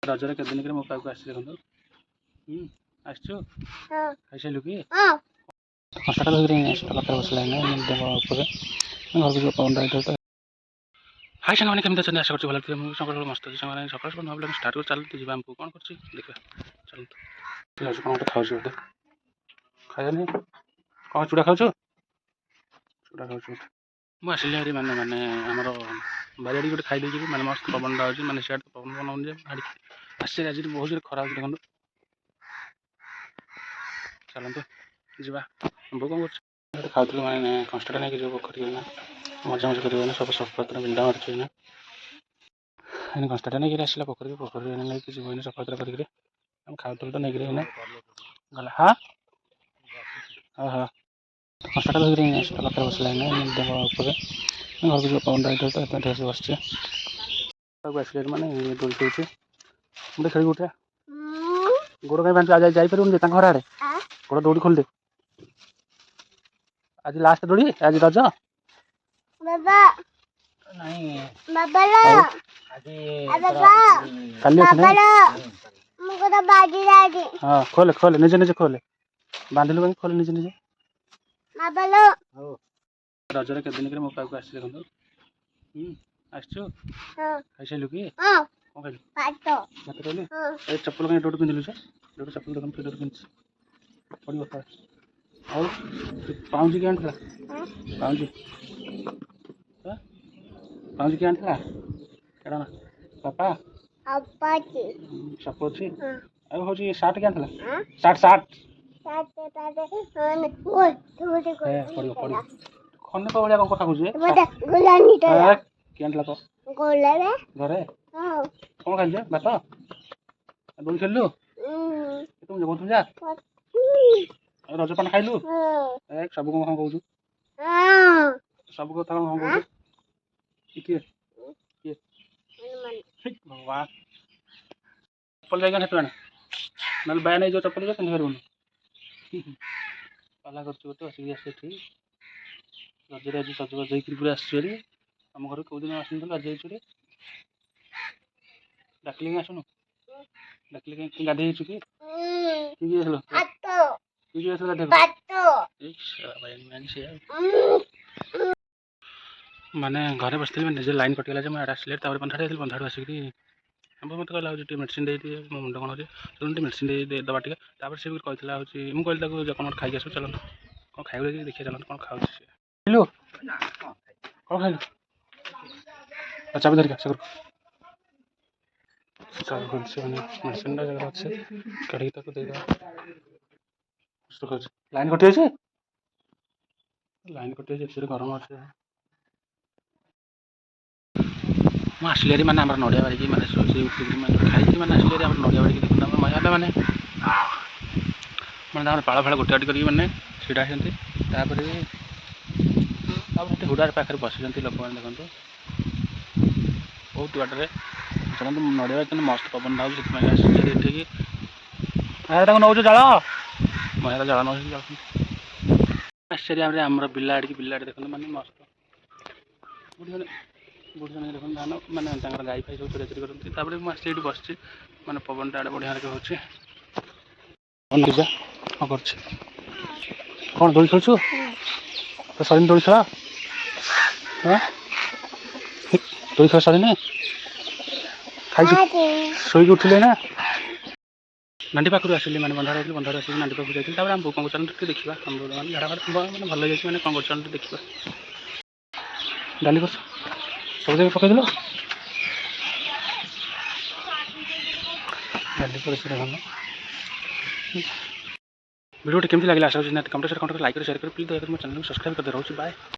रजरे के दिन मो पाक आस देखो आसचु खाइलु कि कष्टा धरिक पाखे बसला घर को पवन रही हाई सांग मैंने केमी आशा कर भल मुझे सकाल मस्त अच्छी सांग सकाल सकाल भाव स्टार्ट कर चलते जी आमको कौन कर देखा चलते कौन गोटे खाऊ बोधे खाने कौन चूड़ा खाऊ चूड़ा खाऊ मुझे हरी मैंने मैंने आमर बारियाड़ी गोटे खाई जी मैंने मस्त पवन अच्छी मैंने सीआड पवन बनाऊँ भाड़ी आसे आज बहुत जोर खरा देखो चलते जा बो कौन कर खाऊ मैंने कंस्टा नहीं जो पोखरी मजा मजा कर सब सफा बिंदा मार्च कंस्टा नहीं आसला पोखरी पोखरी नहीं जीवन सफा करके खाऊ तो नहीं गला हाँ हाँ कंस्टा धरिक आसला पाखे बसला घर को पवन रही बस आस मैंने दोल खेलुचे मुझे खेल उठा गोड़ कहीं जापर घर आड़े गोड़ दौड़ी खोल दे आज लास्ट दौड़ी आज रज हाँ खोले खोले निजे निजे खोले बांधिलु कहीं खोले निजे निजे रजरे के दिन मो पाक आस देखो आसचु खाइलु कि कौन खाइलु भात खाइलु ए चप्पल कहीं डोट पिंधिलु डोट चप्पल देखो फिर पिंधि पड़ो और पाउजी किए आना पाउजी पाउजी किए आना केड़ा ना पापा सपो अच्छी हूँ सार्ट किए आना सार्ट सार्ट पड़ो पड़ो खने भाया कौन कथा कहे किए आना तो घरे कौन खाई भात दोल खेलु तुम तुम जा रजपान खाइलु सब कौन कौन कहूँ सब कथा कौन कहूँ किए भगवान चप्पल जाएगा हेतु ना बाया नहीं जो चप्पल जो पिंधि पारूँ पाला कर ठीक रजरे आज सजबाज होकर पूरा आसरी आम घर कौ दिन आसनी आज आइए डाकिले आसुनु डाकिले कहीं गाधे कि माने घरे बस निजे लाइन कटिगला मुझे आसले बंधाड़ी बंधाड़ू आसिक हम मत कहला मेडिसिन दे दिए मो मुंड कौन हो चलो मेडिसिन दे दबा टे से भी कहला मुझे कहली कौन खाई आस चलो कौन खाई देखिए चलो कौन खाऊ खाइलु कौन खाइलु चाबी धरिक मेडिसिन जगह अच्छे कड़ी लाइन कटि लाइन कटि गरम अच्छे मुझे आसली मैंने नड़िया बारिक मैंने खाई मैंने आसली नड़िया बारिक देखते मजा मैंने मैंने पाड़ फाड़ गोटे गोटे मैंने ढड़ा होती हुडार पाखे बस लोक मैंने देखते बहुत बाटे चलते नड़िया मस्त पवन था नौ जाल महिला जाल नौ आश्चर्य आम बिला आड़े देखते मैंने मस्त बुढ़ी बुढ़ी मैंने देखते धान मैंने गाई फाई सब चोरी चोरी करते मुझे बस मैंने पवन आड़े बढ़िया हो कौन दोल खेलु तो सरी दोल खेल हाँ दोल खेल सरी खाई शोक उठिले ना नांडी पाखु आसली मैंने बंधाड़ आसिक नांडी पाखु जाइए आम कौन कर देखा मैंने झाड़ा मैंने भल लगे मैंने कौन कर देखा डाली कर सब जगह पकईदेल डाली कर वीडियो केमती लगे आशा कमेंट लाइक शेयर कर प्लीज दया मो चैनल को सब्सक्राइब करते रहो बाय।